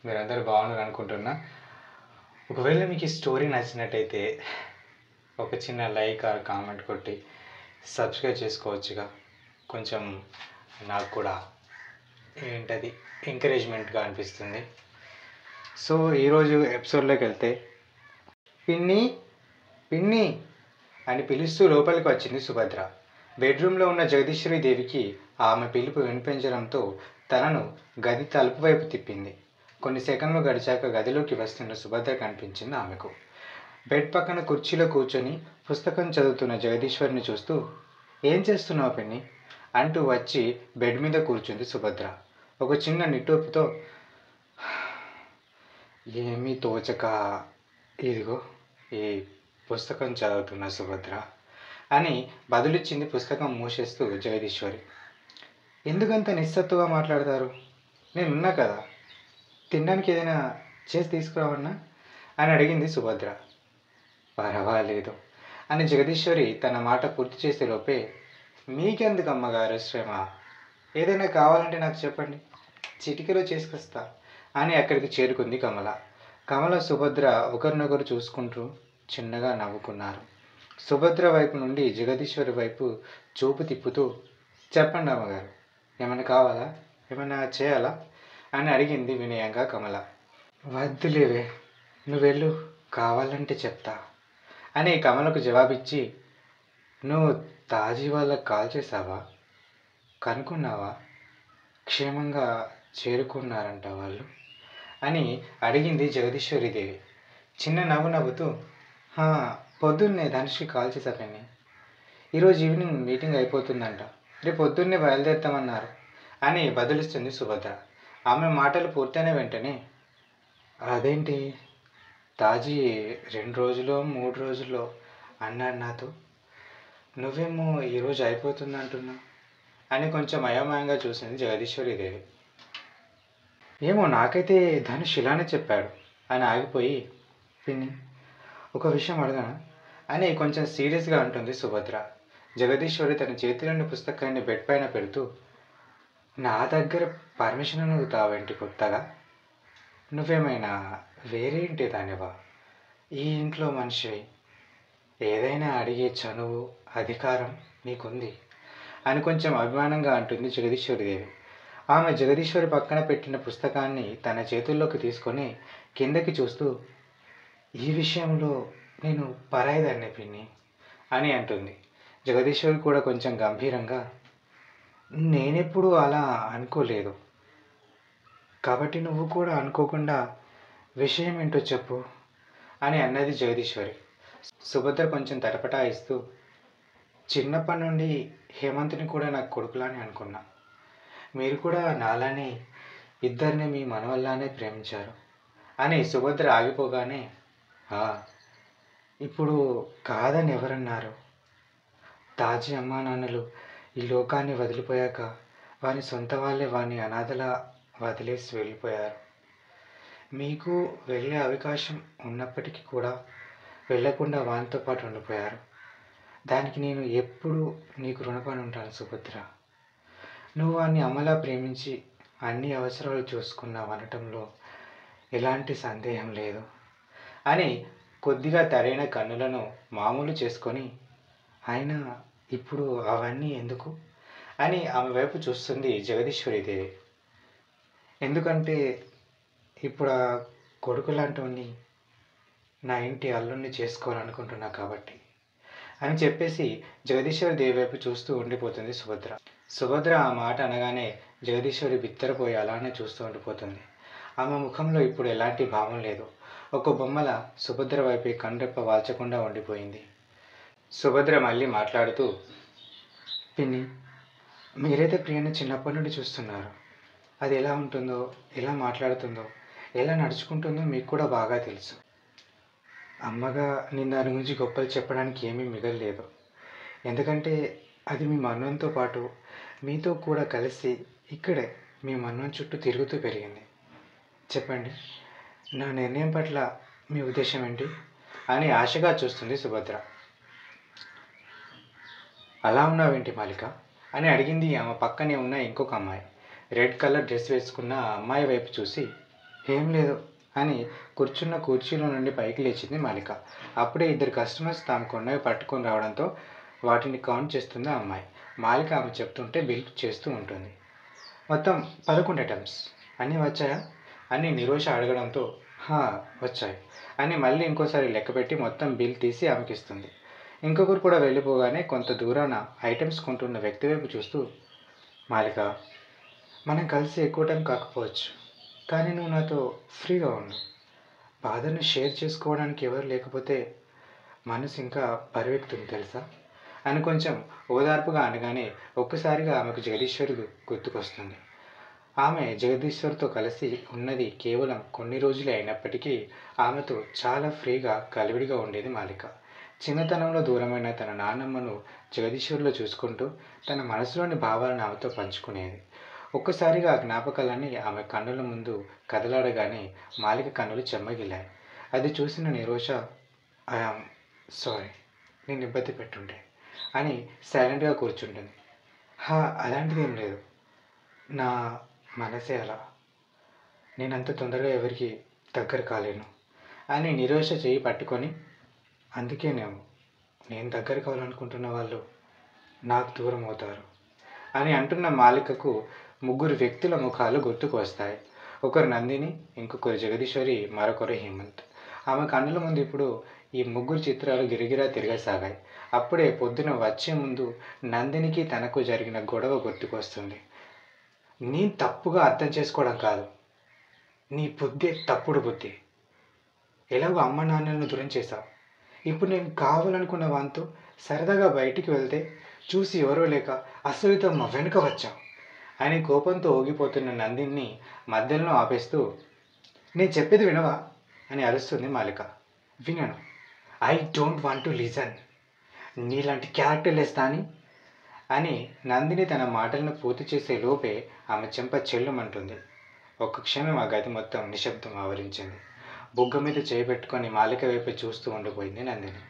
మీరందరూ బాగున్నారు అనుకుంటున్నా. ఒకవేళ మీకు ఈ స్టోరీ నచ్చినట్టయితే ఒక చిన్న లైక్ ఆర్ కామెంట్ కొట్టి సబ్స్క్రైబ్ చేసుకోవచ్చుగా. కొంచెం నాకు కూడా ఏంటది ఎంకరేజ్మెంట్గా అనిపిస్తుంది. సో ఈరోజు ఎపిసోడ్లోకి వెళ్తే, పిన్ని పిన్ని అని పిలుస్తూ లోపలికి వచ్చింది సుభద్ర. బెడ్రూమ్లో ఉన్న జగదీశ్వరి దేవికి ఆమె పిలుపు వినిపించడంతో తనను గది తలుపు వైపు తిప్పింది. కొన్ని సెకండ్లు గడిచాక గదిలోకి వస్తున్న సుభద్ర కనిపించింది ఆమెకు. బెడ్ పక్కన కుర్చీలో కూర్చొని పుస్తకం చదువుతున్న జగదీశ్వరిని చూస్తూ, ఏం చేస్తున్నావు పిన్ని అంటూ వచ్చి బెడ్ మీద కూర్చుంది సుభద్ర. ఒక చిన్న నిట్టూపుతో, ఏమీ తోచక ఇదిగో ఈ పుస్తకం చదువుతున్న సుభద్ర అని బదులిచ్చింది పుస్తకం మూసేస్తూ జగదీశ్వరి. ఎందుకంత నిస్సత్తుగా మాట్లాడతారు? నేనున్నా కదా, తినడానికి ఏదైనా చేసి తీసుకురావన్నా అని అడిగింది సుభద్ర. పర్వాలేదు అని జగదీశ్వరి తన మాట పూర్తి చేసే లోపే, మీకెందుకు అమ్మగారు శ్రమ, ఏదైనా కావాలంటే నాకు చెప్పండి, చిటికెలో చేసుకొస్తా అని అక్కడికి చేరుకుంది కమల. కమల సుభద్ర ఒకరినొకరు చూసుకుంటూ చిన్నగా నవ్వుకున్నారు. సుభద్ర వైపు నుండి జగదీశ్వరి వైపు చూపు తిప్పుతూ, చెప్పండి అమ్మగారు, ఏమైనా కావాలా, ఏమైనా చేయాలా అని అడిగింది వినయంగా కమల. వద్దులేవే, నువ్వెళ్ళు, కావాలంటే చెప్తా అని కమలకు జవాబిచ్చి, నువ్వు తాజీ వాళ్ళకి కాల్ చేసావా, కనుక్కున్నావా, క్షేమంగా చేరుకున్నారంట వాళ్ళు అని అడిగింది జగదీశ్వరీదేవి. చిన్న నవ్వు నవ్వుతూ, పొద్దున్నే ధనుష్కి కాల్ చేశా పిన్ని, ఈరోజు ఈవినింగ్ మీటింగ్ అయిపోతుందంట, రేపు పొద్దున్నే బయలుదేరుతామన్నారు అని బదులిస్తుంది సుభద్ర. ఆమె మాటలు పూర్తయిన వెంటనే, అదేంటి తాజీ 2 రోజులో 3 రోజుల్లో అన్నాడు నాతో, నువ్వేమో ఈరోజు అయిపోతుంది అంటున్నావు అని కొంచెం అయోమయంగా చూసింది జగదీశ్వరీదేవి. ఏమో నాకైతే ధనుష్ ఇలానే చెప్పాడు అని ఆగిపోయి, పిన్ని ఒక విషయం అడగనా అని కొంచెం సీరియస్గా అంటుంది సుభద్ర. జగదీశ్వరి తన చేతిలోని పుస్తకాన్ని బెడ్ పైన పెడుతూ, నా దగ్గర పర్మిషన్ అడుగుతావేంటి కొత్తగా, నువ్వేమైనా వేరే ఇంటి దానివా, ఈ ఇంట్లో మనిషివి, ఏదైనా అడిగే చనువు అధికారం నీకుంది అని కొంచెం అభిమానంగా అంటుంది జగదీశ్వరిదేవి. ఆమె జగదీశ్వరి పక్కన పెట్టిన పుస్తకాన్ని తన చేతుల్లోకి తీసుకొని కిందకి చూస్తూ, ఈ విషయంలో నేను పరాయిదాన్ని పిన్ని అని అంటుంది. జగదీశ్వరి కూడా కొంచెం గంభీరంగా, నేనెప్పుడు అలా అనుకోలేదు, కాబట్టి నువ్వు కూడా అనుకోకుండా విషయం ఏంటో చెప్పు అని అన్నది జగదీశ్వరి. సుభద్ర కొంచెం తటపటాయిస్తూ, చిన్నప్పటి నుండి హేమంత్ని కూడా నాకు కొడుకులానే అనుకున్నా, మీరు కూడా నాలానే ఇద్దరిని మీ మనవల్లానే ప్రేమించారు అని సుభద్ర ఆగిపోగానే, ఇప్పుడు కాదని ఎవరన్నారు, తాజీ అమ్మా నాన్నలు ఈ లోకాన్ని వదిలిపోయాక వాని సొంత వాళ్ళే వాని అనాథలా వదిలేసి వెళ్ళిపోయారు. మీకు వెళ్ళే అవకాశం ఉన్నప్పటికీ కూడా వెళ్ళకుండా వానితో పాటు ఉండిపోయారు. దానికి నేను ఎప్పుడు నీకు రుణపడి ఉంటాను సుభద్ర. నువ్వు వాన్ని అమ్మలా ప్రేమించి అన్ని అవసరాలు చూసుకున్నావు అనటంలో ఎలాంటి సందేహం లేదు అని కొద్దిగా తరైన కన్నులను మామూలు చేసుకొని, అయినా ఇప్పుడు అవన్నీ ఎందుకు అని ఆమె వైపు చూస్తుంది జగదీశ్వరీదేవి. ఎందుకంటే ఇప్పుడు ఆ కొడుకు లాంటివాన్ని నా ఇంటి అల్లుణ్ణి చేసుకోవాలనుకుంటున్నా కాబట్టి అని చెప్పేసి జగదీశ్వరి దేవి వైపు చూస్తూ ఉండిపోతుంది సుభద్ర. సుభద్ర ఆ మాట అనగానే జగదీశ్వరి బిత్తరపోయి అలానే చూస్తూ ఉండిపోతుంది. ఆమె ముఖంలో ఇప్పుడు ఎలాంటి భావం లేదు. ఒక బొమ్మల సుభద్ర వైపు కండ్రెప్ప వాల్చకుండా ఉండిపోయింది. సుభద్ర మళ్ళీ మాట్లాడుతూ, పిన్ని, మీరైతే ప్రియని చిన్నప్పటి నుండి చూస్తున్నారు, అది ఎలా ఉంటుందో, ఎలా మాట్లాడుతుందో, ఎలా నడుచుకుంటుందో మీకు కూడా బాగా తెలుసు. అమ్మగా నేను దాని గురించి గొప్పలు చెప్పడానికి ఏమీ మిగలలేదు. ఎందుకంటే అది మీ మన్నంతో పాటు మీతో కూడా కలిసి ఇక్కడే మీ మన్నం చుట్టూ తిరుగుతూ పెరిగింది. చెప్పండి, నా నిర్ణయం పట్ల మీ ఉద్దేశం ఏంటి అని ఆశగా చూస్తుంది సుభద్ర. అలా ఉన్నావేంటి మాలిక అని అడిగింది ఆమె పక్కనే ఉన్న ఇంకొక అమ్మాయి. రెడ్ కలర్ డ్రెస్ వేసుకున్న అమ్మాయి వైపు చూసి, ఏం లేదు అని కూర్చున్న కుర్చీలో నుండి పైకి లేచింది మాలిక. అప్పుడే ఇద్దరు కస్టమర్స్ తాము కొన్నవి పట్టుకొని రావడంతో వాటిని కౌంట్ చేస్తుంది ఆ అమ్మాయి. మాలిక ఆమె చెప్తుంటే బిల్ చేస్తూ ఉంటుంది. మొత్తం 11 ఐటమ్స్. అన్నీ వచ్చాయా అని నిరోష అడగడంతో హా వచ్చాయి అని మళ్ళీ ఇంకోసారి లెక్కపెట్టి మొత్తం బిల్ తీసి ఆమెకిస్తుంది. ఇంకొకరు కూడా వెళ్ళిపోగానే కొంత దూరాన ఐటమ్స్ కొంటున్న వ్యక్తి వైపు చూస్తూ మాలిక, మనం కలిసి ఎక్కువ టైం కాకపోవచ్చు, కానీ నువ్వు నాతో ఫ్రీగా ఉండు. బాధను షేర్ చేసుకోవడానికి ఎవరు లేకపోతే మనసు ఇంకా బరువెక్కుతుంది తెలుసా అని కొంచెం ఓదార్పుగా అనగానే ఒక్కసారిగా ఆమెకు జగదీశ్వరి గుర్తుకొస్తుంది. ఆమె జగదీశ్వర్తో కలిసి ఉన్నది కేవలం కొన్ని రోజులే అయినప్పటికీ ఆమెతో చాలా ఫ్రీగా కలివిడిగా ఉండేది మాలిక. చిన్నతనంలో దూరమైన తన నాన్నమ్మను జగదీశ్వర్లో చూసుకుంటూ తన మనసులోని భావాలను ఆమెతో పంచుకునేది. ఒక్కసారిగా ఆ జ్ఞాపకాలన్నీ ఆమె కన్నుల ముందు కదలాడగానే మాలిక కన్నులు చెమ్మగిల్లాయి. అది చూసిన నిరోష ఐఆమ్ సారీ, నేను ఇబ్బంది పెట్టుంటే అని సైలెంట్గా కూర్చుంటుంది. హా అలాంటిదేం లేదు, నా మనసే అలా, నేనంత తొందరగా ఎవరికి దగ్గర కాలేను అని నిరోష చేయి పట్టుకొని, అందుకేనేమో నేను దగ్గర కావాలనుకుంటున్న వాళ్ళు నాకు దూరం అవుతారు అని అంటున్న మాలికకు ముగ్గురు వ్యక్తుల ముఖాలు గుర్తుకు వస్తాయి. ఒకరు నందిని, ఇంకొకరు జగదీశ్వరి, మరొకరు హేమంత్. ఆమె కన్నుల ముందు ఇప్పుడు ఈ ముగ్గురు చిత్రాలు గిరిగిరా తిరగసాగాయి. అప్పుడే పొద్దున వచ్చే ముందు నందినికి తనకు జరిగిన గొడవ గుర్తుకొస్తుంది. నేను తప్పుగా అర్థం చేసుకోవడం కాదు, నీ బుద్ధి తప్పుడు బుద్ధి. ఎలాగో అమ్మ నాన్నలను దూరం చేశావు. ఇప్పుడు నేను కావాలనుకున్న వాంతో సరదాగా బయటికి వెళ్తే చూసి ఎవరో లేక అసలుతో మా వెనుక వచ్చావు అని కోపంతో ఊగిపోతున్న నందిని మధ్యలో ఆపేస్తూ, నేను చెప్పేది వినవా అని అరుస్తుంది మాలిక. వినను, I don't want to listen. నీలాంటి క్యారెక్టర్లెస్ దాని అని నందిని తన మాటలను పూర్తి చేసే లోపే ఆమె చెంప చెల్లుమంటుంది. ఒక్క క్షణం ఆ గది మొత్తం నిశ్శబ్దం ఆవరించింది. బుగ్గ మీద చేయి పెట్టుకొని మాలిక వైపు చూస్తూ ఉండిపోయింది నందిని.